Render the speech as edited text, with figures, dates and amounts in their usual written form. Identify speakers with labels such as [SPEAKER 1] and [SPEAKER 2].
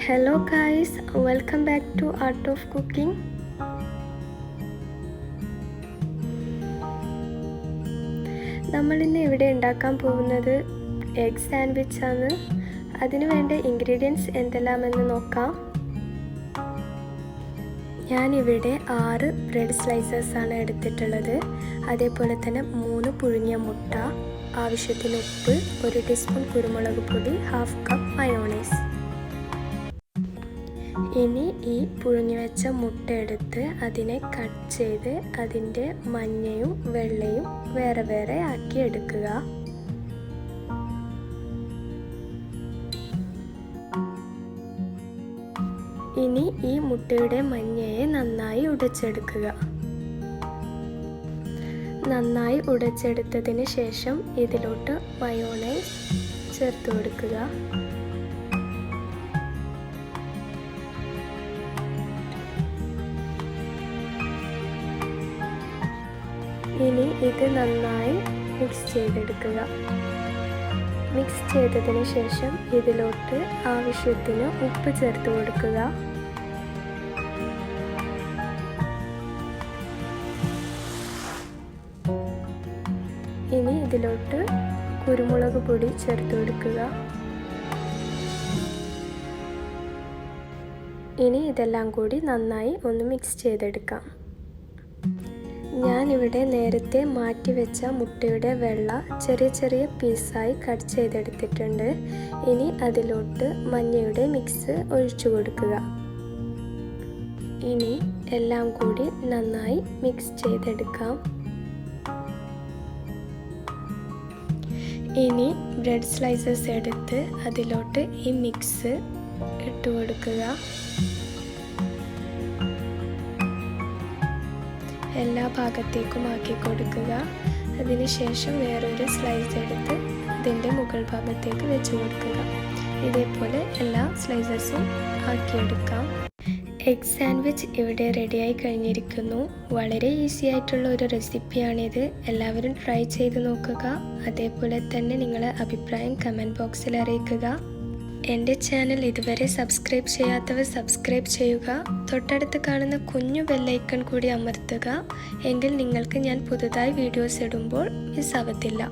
[SPEAKER 1] Hello guys, welcome back to Art of Cooking. നമ്മളിന്ന് ഇവിടെ ഉണ്ടാക്കാൻ പോകുന്നത് എഗ് സാൻഡ്വിച്ച് ആണ്. അതിനു വേണ്ട ഇൻഗ്രീഡിയൻസ് എന്തെല്ലാമെന്ന് നോക്കാം. ഞാനിവിടെ 6 ബ്രെഡ് സ്ലൈസസ് ആണ് എടുത്തിട്ടുള്ളത്. അതേപോലെ തന്നെ 3 പുഴുങ്ങിയ മുട്ട, ആവശ്യത്തിന് ഉപ്പ്, 1 ടീസ്പൂൺ കുരുമുളക് പൊടി, 1/2 കപ്പ് മയോണൈസ്. ഇനി ഈ പുഴുങ്ങി വെച്ച മുട്ട എടുത്ത് അതിനെ കട്ട് ചെയ്ത് അതിൻ്റെ മഞ്ഞയും വെള്ളയും വേറെ വേറെ ആക്കി എടുക്കുക. ഇനി ഈ മുട്ടയുടെ മഞ്ഞയെ നന്നായി ഉടച്ചെടുക്കുക. നന്നായി ഉടച്ചെടുത്തതിന് ശേഷം ഇതിലോട്ട് മയോണൈസ് ചേർത്ത് കൊടുക്കുക. ഇനി ഇത് നന്നായി മിക്സ് ചെയ്തെടുക്കുക. മിക്സ് ചെയ്തതിന് ശേഷം ഇതിലോട്ട് ആവശ്യത്തിന് ഉപ്പ് ചേർത്ത് കൊടുക്കുക. ഇനി ഇതിലോട്ട് കുരുമുളക് പൊടി ചേർത്ത് കൊടുക്കുക. ഇനി ഇതെല്ലാം കൂടി നന്നായി ഒന്ന് മിക്സ് ചെയ്തെടുക്കാം. ഞാനിവിടെ നേരത്തെ മാറ്റി വെച്ച മുട്ടയുടെ വെള്ള ചെറിയ ചെറിയ പീസായി കട്ട് ചെയ്തെടുത്തിട്ടുണ്ട്. ഇനി അതിലോട്ട് മഞ്ഞയുടെ മിക്സ് ഒഴിച്ചു കൊടുക്കുക. ഇനി എല്ലാം കൂടി നന്നായി മിക്സ് ചെയ്തെടുക്കാം. ഇനി ബ്രെഡ് സ്ലൈസസ് എടുത്ത് അതിലോട്ട് ഈ മിക്സ് ഇട്ട് കൊടുക്കുക. എല്ലാ ഭാഗത്തേക്കും ആക്കി കൊടുക്കുക. അതിനുശേഷം വേറൊരു സ്ലൈസ് എടുത്ത് ഇതിൻ്റെ മുകൾ ഭാഗത്തേക്ക് വെച്ച് കൊടുക്കുക. ഇതേപോലെ എല്ലാ സ്ലൈസസും ആക്കിയെടുക്കാം. എഗ് സാൻഡ്വിച്ച് ഇവിടെ റെഡിയായി കഴിഞ്ഞിരിക്കുന്നു. വളരെ ഈസി ആയിട്ടുള്ള ഒരു റെസിപ്പിയാണിത്. എല്ലാവരും ട്രൈ ചെയ്ത് നോക്കുക. അതേപോലെ തന്നെ നിങ്ങളുടെ അഭിപ്രായം കമൻറ്റ് ബോക്സിൽ അറിയിക്കുക. എൻ്റെ ചാനൽ ഇതുവരെ സബ്സ്ക്രൈബ് ചെയ്യാത്തവർ സബ്സ്ക്രൈബ് ചെയ്യുക. തൊട്ടടുത്ത് കാണുന്ന കുഞ്ഞു ബെല്ലൈക്കൺ കൂടി അമർത്തുക. എങ്കിൽ നിങ്ങൾക്ക് ഞാൻ പുതുതായി വീഡിയോസ് ഇടുമ്പോൾ മിസ്സാവത്തില്ല.